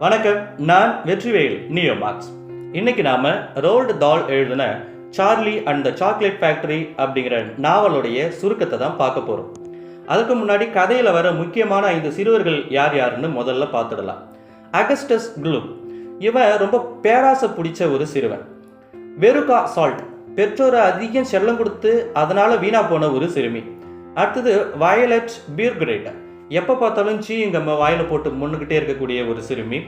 வணக்கம், நான் வெற்றிvelneomarx. இன்னைக்கு நாம ரோல்டு தால் எழுதின Charlie and the chocolate factory அப்படிங்கிற நாவலுடைய சுருக்கத்தை தான் பார்க்க போறோம். அதுக்கு முன்னாடி கதையில வர முக்கியமான 5 சிறுவர்கள் யார் யாருன்னு முதல்ல பார்த்துடலாம். அகஸ்டஸ் குளூப், இவன் ரொம்ப பேராசை பிடிச்ச ஒரு சிறுவன். வெருகா சால்ட், பெற்றோரை அதிகம் செல்லம் கொடுத்து அதனால வீணா போன ஒரு சிறுமி. அடுத்தது வயலட் பீர்கிரேட், எப்போ பார்த்தாலும் சீங்கம்மா வாயில் போட்டு முன்னுக்கிட்டே இருக்கக்கூடிய ஒரு சிறுமி.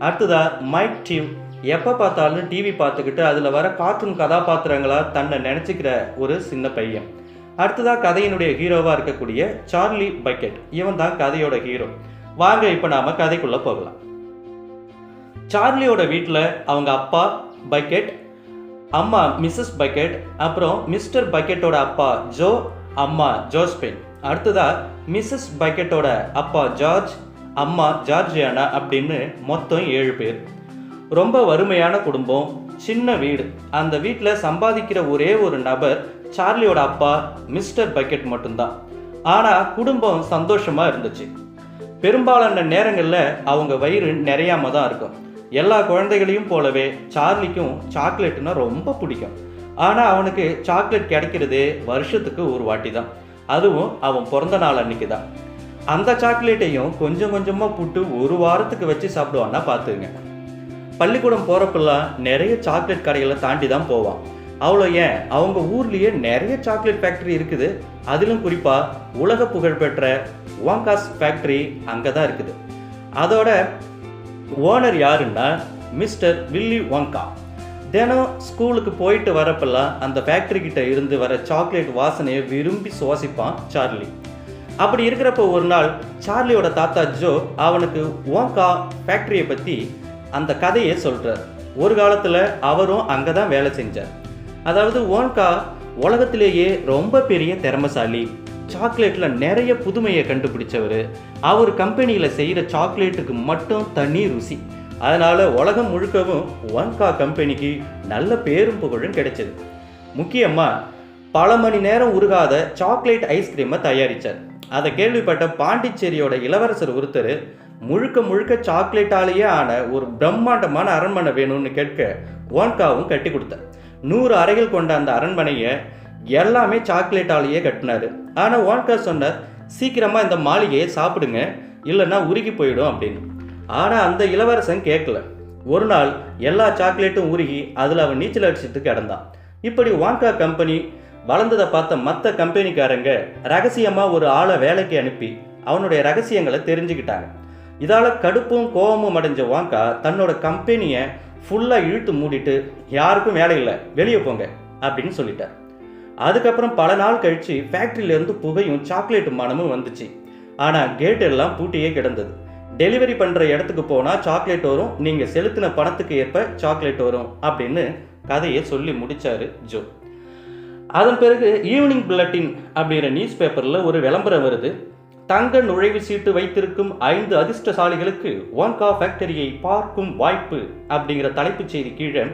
அடுத்ததா மைக் டிவ், எப்போ பார்த்தாலும் டிவி பார்த்துக்கிட்டு அதில் வர கார்ட்டூன் கதாபாத்திரங்களா தன்னை நினச்சிக்கிற ஒரு சின்ன பையன். அடுத்ததாக கதையினுடைய ஹீரோவாக இருக்கக்கூடிய சார்லி பக்கெட், இவன் தான் கதையோட ஹீரோ. வாங்க இப்போ நாம் கதைக்குள்ளே போகலாம். சார்லியோட வீட்டில் அவங்க அப்பா பக்கெட், அம்மா மிஸ்ஸஸ் பக்கெட், அப்புறம் மிஸ்டர் பக்கெட்டோட அப்பா ஜோ, அம்மா ஜோஸ்பென். அடுத்ததா மிஸ்ஸஸ் பக்கெட்டோட அப்பா ஜார்ஜ், அம்மா ஜார்ஜியானா அப்படின்னு மொத்தம் 7 பேர். ரொம்ப வறுமையான குடும்பம், சின்ன வீடு. அந்த வீட்டில் சம்பாதிக்கிற ஒரே ஒரு நபர் சார்லியோட அப்பா மிஸ்டர் பக்கெட் மட்டும்தான். ஆனால் குடும்பம் சந்தோஷமாக இருந்துச்சு. பெரும்பாலான நேரங்களில் அவங்க வயிறு நிறையாம தான் இருக்கும். எல்லா குழந்தைகளையும் போலவே சார்லிக்கும் சாக்லேட்னா ரொம்ப பிடிக்கும். ஆனால் அவனுக்கு சாக்லேட் கிடைக்கிறதே வருஷத்துக்கு ஒரு வாட்டி தான், அதுவும் அவன் பிறந்த நாள் அன்னைக்கு தான். அந்த சாக்லேட்டையும் கொஞ்சம் கொஞ்சமாக புட்டு ஒரு வாரத்துக்கு வச்சு சாப்பிடுவான்னா பார்த்துங்க. பள்ளிக்கூடம் போகிறப்பெல்லாம் நிறைய சாக்லேட் கடைகளை தாண்டி தான் போவான். அவ்வளோ ஏன், அவங்க ஊர்லேயே நிறைய சாக்லேட் ஃபேக்ட்ரி இருக்குது. அதிலும் குறிப்பாக உலக புகழ்பெற்ற வாங்காஸ் ஃபேக்ட்ரி அங்கே தான் இருக்குது. அதோட ஓனர் யாருன்னா மிஸ்டர் வில்லி வாங்கா. தினம் ஸ்கூலுக்கு போயிட்டு வரப்பெல்லாம் அந்த ஃபேக்ட்ரி கிட்ட இருந்து வர சாக்லேட் வாசனையை விரும்பி சுவாசிப்பான் சார்லி. அப்படி இருக்கிறப்ப ஒரு நாள் சார்லியோட தாத்தா ஜோ அவனுக்கு வாங்கா ஃபேக்ட்ரியை பற்றி அந்த கதையை சொல்கிறார். ஒரு காலத்தில் அவரும் அங்கே தான் வேலை செஞ்சார். அதாவது வாங்கா உலகத்திலேயே ரொம்ப பெரிய திறமைசாலி, சாக்லேட்டில் நிறைய புதுமையை கண்டுபிடிச்சவர். அவர் கம்பெனியில் செய்கிற சாக்லேட்டுக்கு மட்டும் தனி ருசி. அதனால் உலகம் முழுக்கவும் வாங்கா கம்பெனிக்கு நல்ல பேரும் புகழும் கிடைச்சது. முக்கியமாக பல மணி நேரம் உருகாத சாக்லேட் ஐஸ்கிரீமை தயாரித்தார். அதை கேள்விப்பட்ட பாண்டிச்சேரியோட இளவரசர் ஒருத்தர் முழுக்க முழுக்க சாக்லேட்டாலேயே ஆன ஒரு பிரம்மாண்டமான அரண்மனை வேணும்னு கேட்க வாங்காவும் கட்டி கொடுத்தார். 100 அறைகள் கொண்ட அந்த அரண்மனையை எல்லாமே சாக்லேட்டாலேயே கட்டினார். ஆனால் வாங்கா சொன்னார், சீக்கிரமாக இந்த மாளிகையை சாப்பிடுங்க, இல்லைன்னா உருகி போயிடும் அப்படின்னு. ஆனால் அந்த இளவரசன் கேட்கல. ஒரு நாள் எல்லா சாக்லேட்டும் உருகி அதில் அவன் நீச்சல் அடிச்சுட்டு கிடந்தான். இப்படி வாங்கா கம்பெனி வளர்ந்ததை பார்த்த மற்ற கம்பெனிக்காரங்க ரகசியமாக ஒரு ஆளை வேலைக்கு அனுப்பி அவனுடைய ரகசியங்களை தெரிஞ்சுக்கிட்டாங்க. இதால் கடுப்பும் கோபமும் அடைஞ்ச வாங்கா தன்னோட கம்பெனியை ஃபுல்லாக இழுத்து மூடிட்டு, யாருக்கும் வேலை இல்லை, வெளியே போங்க அப்படின்னு சொல்லிட்டார். அதுக்கப்புறம் பல நாள் கழித்து ஃபேக்ட்ரியிலேருந்து புகையும் சாக்லேட் மனமும் வந்துச்சு. ஆனால் கேட் எல்லாம் பூட்டியே கிடந்தது. டெலிவரி பண்ணுற இடத்துக்கு போனால் சாக்லேட் வரும், நீங்கள் செலுத்தின பணத்துக்கு ஏற்ப சாக்லேட் வரும் அப்படின்னு கதையை சொல்லி முடித்தார் ஜோ. அதன் பிறகு ஈவினிங் புல்லட்டின் அப்படிங்கிற நியூஸ் பேப்பரில் ஒரு விளம்பரம் வருது. தங்க நுழைவு சீட்டு வைத்திருக்கும் 5 அதிர்ஷ்டசாலிகளுக்கு வாங்கா ஃபேக்டரியை பார்க்கும் வாய்ப்பு அப்படிங்கிற தலைப்புச் செய்தி கீழே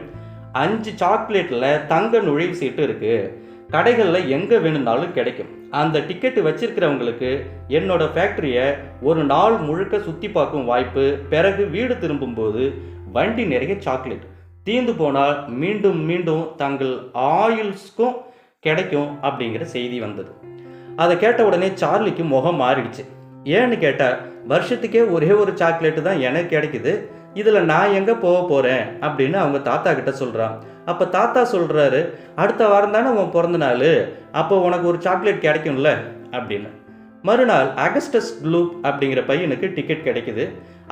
5 சாக்லேட்டில் தங்க நுழைவு சீட்டு இருக்குது, கடைகளில் எங்கே வேணும்னாலும் கிடைக்கும். அந்த டிக்கெட்டு வச்சிருக்கிறவங்களுக்கு என்னோட ஃபேக்ட்ரியை ஒரு நாள் முழுக்க சுற்றி பார்க்கும் வாய்ப்பு, பிறகு வீடு திரும்பும்போது வண்டி நிறைய சாக்லேட், தீர்ந்து போனால் மீண்டும் மீண்டும் தங்கள் ஆயுள்ஸ்க்கும் கிடைக்கும் அப்படிங்கிற செய்தி வந்தது. அதை கேட்ட உடனே சார்லிக்கு முகம் மாறிடுச்சு. ஏன்னு கேட்டால், வருஷத்துக்கே ஒரே ஒரு சாக்லேட்டு தான் எனக்கு கிடைக்குது, இதில் நான் எங்கே போக போகிறேன் அப்படின்னு அவங்க தாத்தா கிட்ட சொல்கிறான். அப்போ தாத்தா சொல்கிறாரு, அடுத்த வாரம் தானே உன் பிறந்த நாள், அப்போ உனக்கு ஒரு சாக்லேட் கிடைக்கும்ல அப்படின்னு. மறுநாள் அகஸ்டஸ் குளூப் அப்படிங்கிற பையனுக்கு டிக்கெட் கிடைக்குது.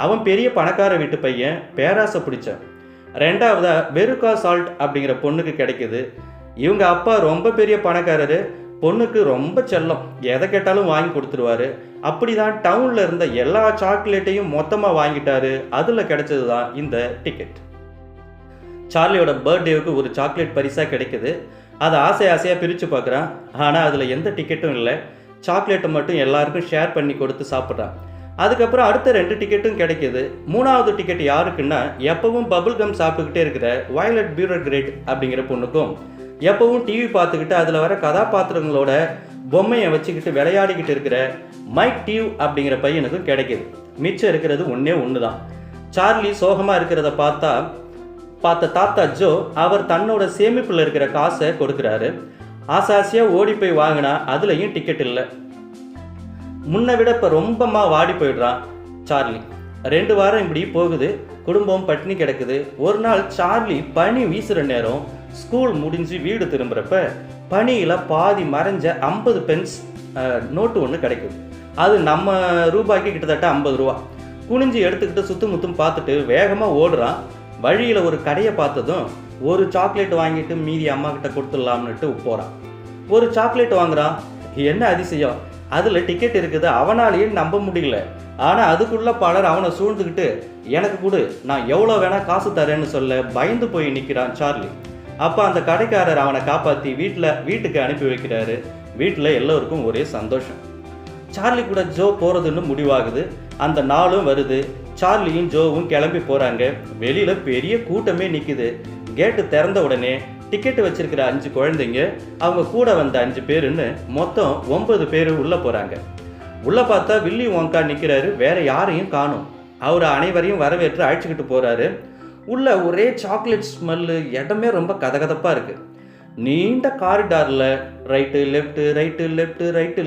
அவன் பெரிய பணக்கார வீட்டு பையன், பேராசை பிடிச்சான். 2வதா வெருகா சால்ட் அப்படிங்கிற பொண்ணுக்கு கிடைக்குது. இவங்க அப்பா ரொம்ப பெரிய பணக்காரரு, பொண்ணுக்கு ரொம்ப செல்லம், எதை கேட்டாலும் வாங்கி கொடுத்துருவாரு. அப்படி தான் டவுனில் இருந்த எல்லா சாக்லேட்டையும் மொத்தமாக வாங்கிட்டாரு. அதில் கிடைச்சது தான் இந்த டிக்கெட். சார்லியோட பர்த்டேவுக்கு ஒரு சாக்லேட் பரிசாக கிடைக்குது. அதை ஆசையாக பிரித்து பார்க்குறான். ஆனால் அதில் எந்த டிக்கெட்டும் இல்லை. சாக்லேட்டை மட்டும் எல்லாருக்கும் ஷேர் பண்ணி கொடுத்து சாப்பிட்றான். அதுக்கப்புறம் அடுத்த 2 டிக்கெட்டும் கிடைக்கிது. 3வது டிக்கெட் யாருக்குன்னா, எப்பவும் பபுள் கம் சாப்பிட்டுக்கிட்டே இருக்கிற வயலட் பீர்கிரேட் அப்படிங்கிற பொண்ணுக்கும், எப்பவும் டிவி பார்த்துக்கிட்டு அதில் வர கதாபாத்திரங்களோட பொம்மையை வச்சுக்கிட்டு விளையாடிக்கிட்டு இருக்கிற மைக் டியூ அப்படிங்கிற பையனுக்கும் கிடைக்கிது. மிச்சம் இருக்கிறது ஒன்று தான். சார்லி சோகமாக இருக்கிறத பார்த்த தாத்தா ஜோ அவர் தன்னோட சேமிப்பில் இருக்கிற காசை கொடுக்குறாரு. ஆசாசியாக ஓடி போய் வாங்கினா அதுலேயும் டிக்கெட் இல்லை. முன்னை விட இப்போ ரொம்பமா வாடி போயிடுறான் சார்லி. 2 வாரம் இப்படி போகுது. குடும்பம் பட்டினி கிடக்குது. ஒரு நாள் சார்லி பனி வீசுகிற நேரம் ஸ்கூல் முடிஞ்சு வீடு திரும்புகிறப்ப பனியில் பாதி மறைஞ்ச 50 பென்ஸ் நோட்டு ஒன்று கிடைக்குது. அது நம்ம ரூபாய்க்கு கிட்டத்தட்ட 50 ரூபா. குனிஞ்சு எடுத்துக்கிட்டு சுற்றும் பார்த்துட்டு வேகமாக ஓடுறான். வழியில் ஒரு கடையை பார்த்ததும் ஒரு சாக்லேட் வாங்கிட்டு மீதி அம்மா கிட்ட கொடுத்துடலாம்னுட்டு போகிறான். ஒரு சாக்லேட் வாங்குறான். என்ன அதிசயம், அதில் டிக்கெட் இருக்குது. அவனாலேயே நம்ப முடியல. ஆனால் அதுக்குள்ளே பலர் அவனை சூழ்ந்துக்கிட்டு எனக்கு கொடு, நான் எவ்வளோ வேணால் காசு தரேன்னு சொல்ல பயந்து போய் நிற்கிறான் சார்லி. அப்போ அந்த கடைக்காரர் அவனை காப்பாற்றி வீட்டுக்கு அனுப்பி வைக்கிறாரு. வீட்டில் எல்லோருக்கும் ஒரே சந்தோஷம். சார்லி கூட ஜோ போகிறதுன்னு முடிவாகுது. அந்த நாளும் வருது. சார்லியும் ஜோவும் கிளம்பி போகிறாங்க. வெளியில் பெரிய கூட்டமே நிற்குது. கேட்டு திறந்த உடனே டிக்கெட்டு வச்சிருக்கிற 5 குழந்தைங்க, அவங்க கூட வந்த 5 பேருன்னு மொத்தம் 9 பேர் உள்ளே போகிறாங்க. உள்ளே பார்த்தா வில்லி ஒங்கா நிற்கிறாரு. வேற யாரையும் காணும். அவர் அனைவரையும் வரவேற்று அழைச்சிக்கிட்டு போகிறாரு. உள்ள ஒரே சாக்லேட் ஸ்மெல்லு. இடமே ரொம்ப கதகதப்பாக இருக்குது. நீண்ட காரிடாரில் ரைட்டு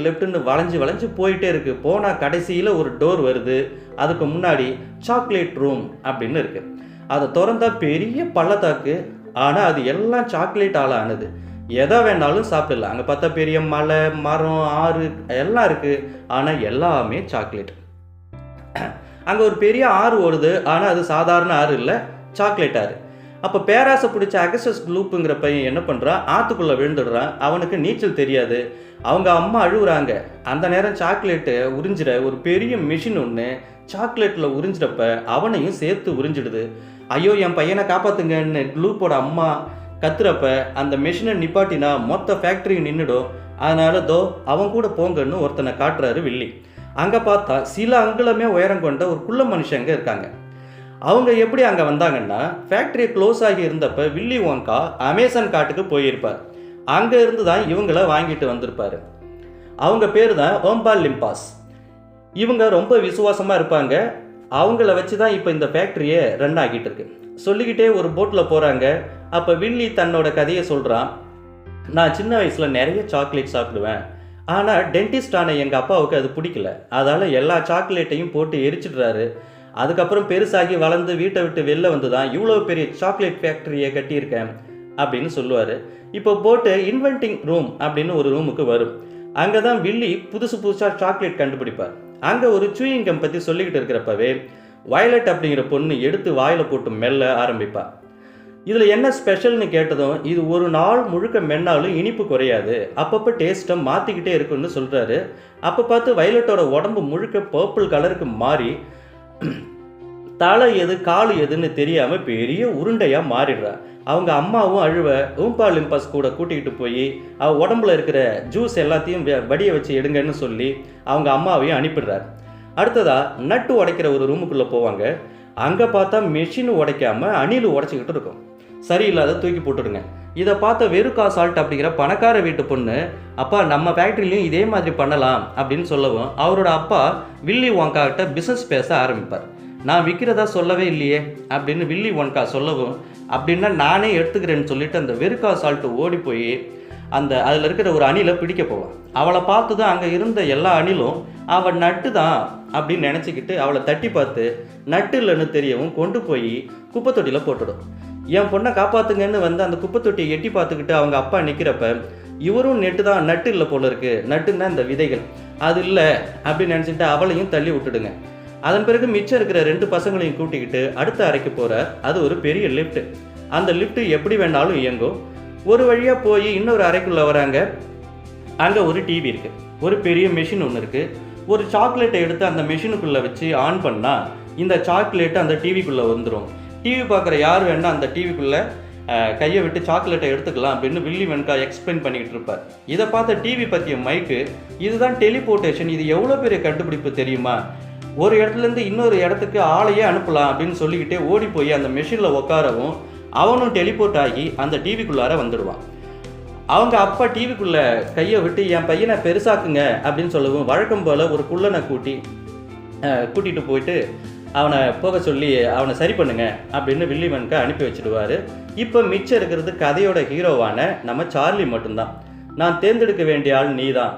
லெஃப்ட்டுன்னு வளைஞ்சு போயிட்டே இருக்குது. போனால் கடைசியில் ஒரு டோர் வருது. அதுக்கு முன்னாடி சாக்லேட் ரூம் அப்படின்னு இருக்குது. அதை திறந்தா பெரிய பள்ளத்தாக்கு. ஆனால் அது எல்லாம் சாக்லேட்டால் ஆனது. எதை வேணாலும் சாப்பிடலாம். அங்கே பார்த்தா பெரிய மலை, மரம், ஆறு எல்லாம் இருக்குது. ஆனால் எல்லாமே சாக்லேட். அங்கே ஒரு பெரிய ஆறு ஓடுது. ஆனால் அது சாதாரண ஆறு இல்லை, சாக்லேட் ஆறு. அப்போ பேராசை பிடிச்ச அகஸ்டஸ் குளூப்புங்கிற பையன் என்ன பண்ணுறான், ஆற்றுக்குள்ளே விழுந்துடுறான். அவனுக்கு நீச்சல் தெரியாது. அவங்க அம்மா அழுகுறாங்க. அந்த நேரம் சாக்லேட்டை உறிஞ்சிற ஒரு பெரிய மிஷின் ஒன்று சாக்லேட்டில் உறிஞ்சிறப்ப அவனையும் சேர்த்து உறிஞ்சிடுது. ஐயோ என் பையனை காப்பாற்றுங்கன்னு குளூப்போட அம்மா கத்துறப்ப அந்த மிஷினை நிப்பாட்டினா மொத்த ஃபேக்ட்ரியும் நின்றுடும். அதனால அவன் கூட போங்கன்னு ஒருத்தனை காட்டுறாரு வில்லி. அங்கே பார்த்தா சில அங்குலமே உயரம் கொண்ட ஒரு குள்ள மனுஷங்க இருக்காங்க. அவங்க எப்படி அங்கே வந்தாங்கன்னா, ஃபேக்ட்ரி க்ளோஸ் ஆகி இருந்தப்ப வில்லி ஒங்கா அமேசான் காட்டுக்கு போயிருப்பார். அங்கே இருந்து தான் இவங்கள வாங்கிட்டு வந்திருப்பார். அவங்க பேர் தான் ஓம்பாலிம்பாஸ். இவங்க ரொம்ப விசுவாசமாக இருப்பாங்க. அவங்கள வச்சு தான் இப்போ இந்த ஃபேக்ட்ரியை ரன் ஆகிட்டு இருக்கு. சொல்லிக்கிட்டே ஒரு போட்டில் போகிறாங்க. அப்போ வில்லி தன்னோட கதையை சொல்கிறான். நான் சின்ன வயசில் நிறைய சாக்லேட் சாப்பிடுவேன். ஆனால் டென்டிஸ்டான எங்கள் அப்பாவுக்கு அது பிடிக்கல. அதால் எல்லா சாக்லேட்டையும் போட்டு எரிச்சிடுறாரு. அதுக்கப்புறம் பெருசாகி வளர்ந்து வீட்டை விட்டு வெளில வந்து தான் இவ்வளோ பெரிய சாக்லேட் ஃபேக்ட்ரியை கட்டியிருக்கேன் அப்படின்னு சொல்லுவார். இப்போ போட்டு இன்வென்டிங் ரூம் அப்படின்னு ஒரு ரூமுக்கு வரும். அங்கே தான் வில்லி புதுசாக சாக்லேட் கண்டுபிடிப்பார். அங்கே ஒரு சூயிங்கம் பற்றி சொல்லிக்கிட்டு இருக்கிறப்பவே வயலட் அப்படிங்கிற பொண்ணு எடுத்து வாயில் போட்டு மெல்ல ஆரம்பிப்பாள். இதில் என்ன ஸ்பெஷல்னு கேட்டதும், இது ஒரு நாள் முழுக்க மென்னாலும் இனிப்பு குறையாது, அப்பப்போ டேஸ்ட்டை மாற்றிக்கிட்டே இருக்குன்னு சொல்கிறாரு. அப்போ பார்த்து வயலட்டோட உடம்பு முழுக்க பர்பிள் கலருக்கு மாறி தலை எது கால் எதுன்னு தெரியாமல் பெரிய உருண்டையாக மாறிடுறா. அவங்க அம்மாவும் அழுவ ஓம்பாலிம்பஸ் கூட கூட்டிகிட்டு போய் அவள் உடம்புல இருக்கிற ஜூஸ் எல்லாத்தையும் வடிய வச்சு எடுங்கன்னு சொல்லி அவங்க அம்மாவையும் அனுப்பிடுறார். அடுத்ததாக நட்டு உடைக்கிற ஒரு ரூமுக்குள்ளே போவாங்க. அங்கே பார்த்தா மெஷின் உடைக்காமல் அணில் உடைச்சிக்கிட்டு இருக்கும். சரியில்லாத தூக்கி போட்டுடுங்க. இதை பார்த்த வெறுக்கா சால்ட் அப்படிங்கிற பணக்கார வீட்டு பொண்ணு, அப்பா நம்ம ஃபேக்ட்ரிலையும் இதே மாதிரி பண்ணலாம் அப்படின்னு சொல்லவும் அவரோட அப்பா வில்லி ஒங்கா கிட்ட பிஸ்னஸ் பேச ஆரம்பிப்பார். நான் விற்கிறதா சொல்லவே இல்லையே அப்படின்னு வில்லி ஒங்கா சொல்லவும், அப்படின்னா நானே எடுத்துக்கிறேன்னு சொல்லிட்டு அந்த வெறுக்கா சால்ட்டு ஓடி போய் அதில் இருக்கிற ஒரு அணிலை பிடிக்க போவான். அவளை பார்த்து தான் அங்கே இருந்த எல்லா அணிலும் அவள் நட்டு தான் அப்படின்னு நினச்சிக்கிட்டு அவளை தட்டி பார்த்து நட்டு இல்லைன்னு தெரியவும் கொண்டு போய் குப்பை தொட்டியில் போட்டுடும். என் பொண்ணை காப்பாற்றுங்கன்னு வந்து அந்த குப்பை தொட்டியை எட்டி பார்த்துக்கிட்டு அவங்க அப்பா நிற்கிறப்ப இவரும் நட்டு இல்லை போல இருக்குது, நட்டுன்னா இந்த விதைகள் அது இல்லை அப்படின்னு நினச்சிக்கிட்டு அவளையும் தள்ளி விட்டுடுங்க. அதன் பிறகு மிச்சம் இருக்கிற 2 பசங்களையும் கூட்டிக்கிட்டு அடுத்த அறைக்கு போகிறார். அது ஒரு பெரிய லிஃப்ட். அந்த லிஃப்ட் எப்படி வேணாலும் இயங்கும். ஒரு வழியாக போய் இன்னொரு அறைக்குள்ளே வராங்க. அங்கே ஒரு டிவி இருக்குது, ஒரு பெரிய மெஷின் ஒன்று இருக்குது. ஒரு சாக்லேட்டை எடுத்து அந்த மெஷினுக்குள்ளே வச்சு ஆன் பண்ணால் இந்த சாக்லேட்டு அந்த டிவிக்குள்ளே வந்துடும். டிவி பார்க்குற யார் வேணால் அந்த டிவிக்குள்ளே கையை விட்டு சாக்லேட்டை எடுத்துக்கலாம் அப்படின்னு வில்லி ஒங்கா எக்ஸ்பிளைன் பண்ணிக்கிட்டு இருப்பார். இதை பார்த்த டிவி பற்றிய மைக்கு, இதுதான் டெலிபோர்ட்டேஷன், இது எவ்வளோ பெரிய கண்டுபிடிப்பு தெரியுமா, ஒரு இடத்துலேருந்து இன்னொரு இடத்துக்கு ஆளையே அனுப்பலாம் அப்படின்னு சொல்லிக்கிட்டே ஓடி போய் அந்த மெஷினில் உட்காரவும் அவனும் டெலிபோர்ட் ஆகி அந்த டிவிக்குள்ளார வந்துடுவான். அவங்க அப்பா டிவிக்குள்ள கையை விட்டு என் பையனை பெருசாக்குங்க அப்படின்னு சொல்லவும் வழக்கம் போல் ஒரு குள்ளனை கூட்டிகிட்டு போயிட்டு அவனை போக சொல்லி அவனை சரி பண்ணுங்க அப்படின்னு வில்லிமனுக்கு அனுப்பி வச்சுடுவார். இப்போ மிச்சம் இருக்கிறது கதையோட ஹீரோவான நம்ம சார்லி மட்டும்தான். நான் தேர்ந்தெடுக்க வேண்டிய ஆள் நீ தான்,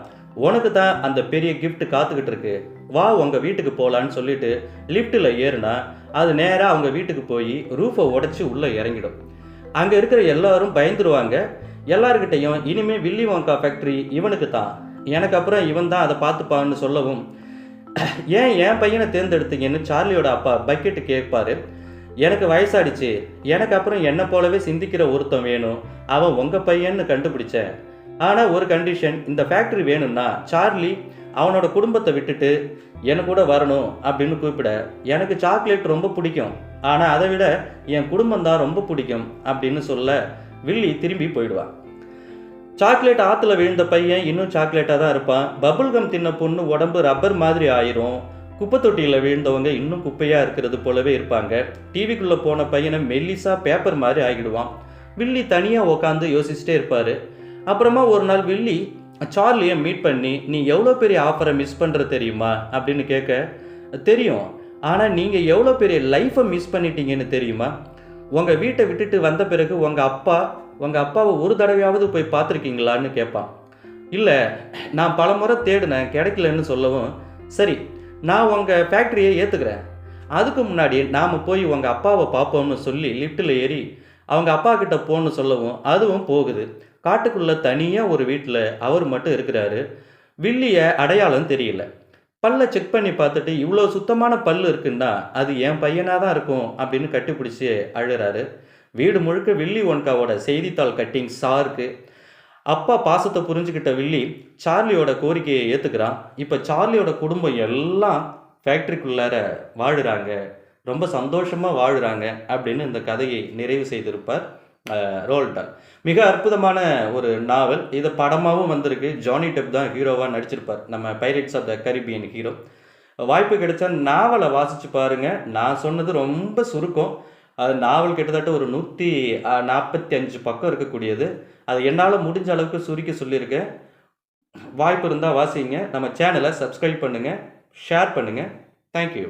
உனக்கு தான் அந்த பெரிய கிஃப்ட் காத்துக்கிட்டு இருக்கு, வா உங்கள் வீட்டுக்கு போகலான்னு சொல்லிட்டு லிஃப்ட்டில் ஏறுனா அது நேராக அவங்க வீட்டுக்கு போய் ரூஃபை உடச்சி உள்ளே இறங்கிடும். அங்கே இருக்கிற எல்லாரும் பயந்துருவாங்க. எல்லாருக்கிட்டையும் இனிமேல் வில்லி வாங்கா ஃபேக்ட்ரி இவனுக்கு தான், எனக்கு அப்புறம் இவன் தான் அதை பார்த்துப்பான்னு சொல்லவும், ஏன் என் பையனை தேர்ந்தெடுத்தீங்கன்னு சார்லியோட அப்பா பக்கெட்டு கேட்பாரு. எனக்கு வயசாடிச்சு, எனக்கு அப்புறம் என்னை போலவே சிந்திக்கிற ஒருத்தன் வேணும், அவன் உங்கள் பையன்னு கண்டுபிடிச்சேன். ஆனால் ஒரு கண்டிஷன், இந்த ஃபேக்ட்ரி வேணும்னா சார்லி அவனோட குடும்பத்தை விட்டுட்டு எனக்கு கூட வரணும் அப்படின்னு கூப்பிட, எனக்கு சாக்லேட் ரொம்ப பிடிக்கும், ஆனால் அதை விட என் குடும்பம் தான் ரொம்ப பிடிக்கும் அப்படின்னு சொல்ல வில்லி திரும்பி போயிடுவான். சாக்லேட் ஆற்றுல விழுந்த பையன் இன்னும் சாக்லேட்டாக தான் இருப்பான். பபுள்கம் தின்ன பொண்ணு உடம்பு ரப்பர் மாதிரி ஆயிரும். குப்பை தொட்டியில் விழுந்தவங்க இன்னும் குப்பையாக இருக்கிறது போலவே இருப்பாங்க. டிவிக்குள்ளே போன பையனை மெல்லிஸாக பேப்பர் மாதிரி ஆகிடுவான். வில்லி தனியாக உட்காந்து யோசிச்சுட்டே இருப்பார். அப்புறமா ஒரு நாள் வில்லி சார்லியை மீட் பண்ணி, நீ எவ்வளோ பெரிய ஆஃபரை மிஸ் பண்ணுற தெரியுமா அப்படின்னு கேட்க, தெரியும், ஆனால் நீங்கள் எவ்வளோ பெரிய லைஃப்பை மிஸ் பண்ணிட்டீங்கன்னு தெரியுமா? உங்கள் வீட்டை விட்டுட்டு வந்த பிறகு உங்கள் அப்பாவை ஒரு தடவையாவது போய் பார்த்துருக்கீங்களான்னு கேட்பான். இல்லை, நான் பல முறை தேடினேன், கிடைக்கலன்னு சொல்லவும், சரி நான் உங்கள் ஃபேக்ட்ரியை ஏற்றுக்கிறேன், அதுக்கு முன்னாடி நாம் போய் உங்கள் அப்பாவை பார்ப்போம்னு சொல்லி லிஃப்ட்டில் ஏறி அவங்க அப்பா கிட்ட போன்னு சொல்லவும் அதுவும் போகுது. காட்டுக்குள்ளே தனியாக ஒரு வீட்டில் அவர் மட்டும் இருக்கிறாரு. வில்லியை அடையாளம் தெரியல. பல்லை செக் பண்ணி பார்த்துட்டு, இவ்வளோ சுத்தமான பல் இருக்குன்னா அது என் பையனாக தான் இருக்கும் அப்படின்னு கட்டிப்பிடிச்சி அழுகிறாரு. வீடு முழுக்க வில்லி ஒன்காவோட செய்தித்தாள் கட்டிங்ஸாக இருக்குது. அப்பா பாசத்தை புரிஞ்சுக்கிட்ட வில்லி சார்லியோட கோரிக்கையை ஏற்றுக்கிறான். இப்போ சார்லியோட குடும்பம் எல்லாம் ஃபேக்ட்ரிக்குள்ளார வாழுறாங்க, ரொம்ப சந்தோஷமாக வாழுறாங்க அப்படின்னு இந்த கதையை நிறைவு செய்திருப்பார் ரோல்ட் டால். மிக அற்புதமான ஒரு நாவல். இது படமாகவும் வந்திருக்கு. ஜானி டெப் தான் ஹீரோவாக நடிச்சிருப்பார், நம்ம pirates of the Caribbean hero. வாய்ப்பு கிடைச்சா நாவலை வாசித்து பாருங்கள். நான் சொன்னது ரொம்ப சுருக்கம். அது நாவல் கிட்டத்தட்ட ஒரு 145 பக்கம் இருக்கக்கூடியது. அது என்னால் முடிஞ்ச அளவுக்கு சுருக்கி சொல்லியிருக்கேன். வாய்ப்பு இருந்தால் வாசிங்க. நம்ம சேனலை சப்ஸ்கிரைப் பண்ணுங்கள், ஷேர் பண்ணுங்கள். தேங்க்யூ.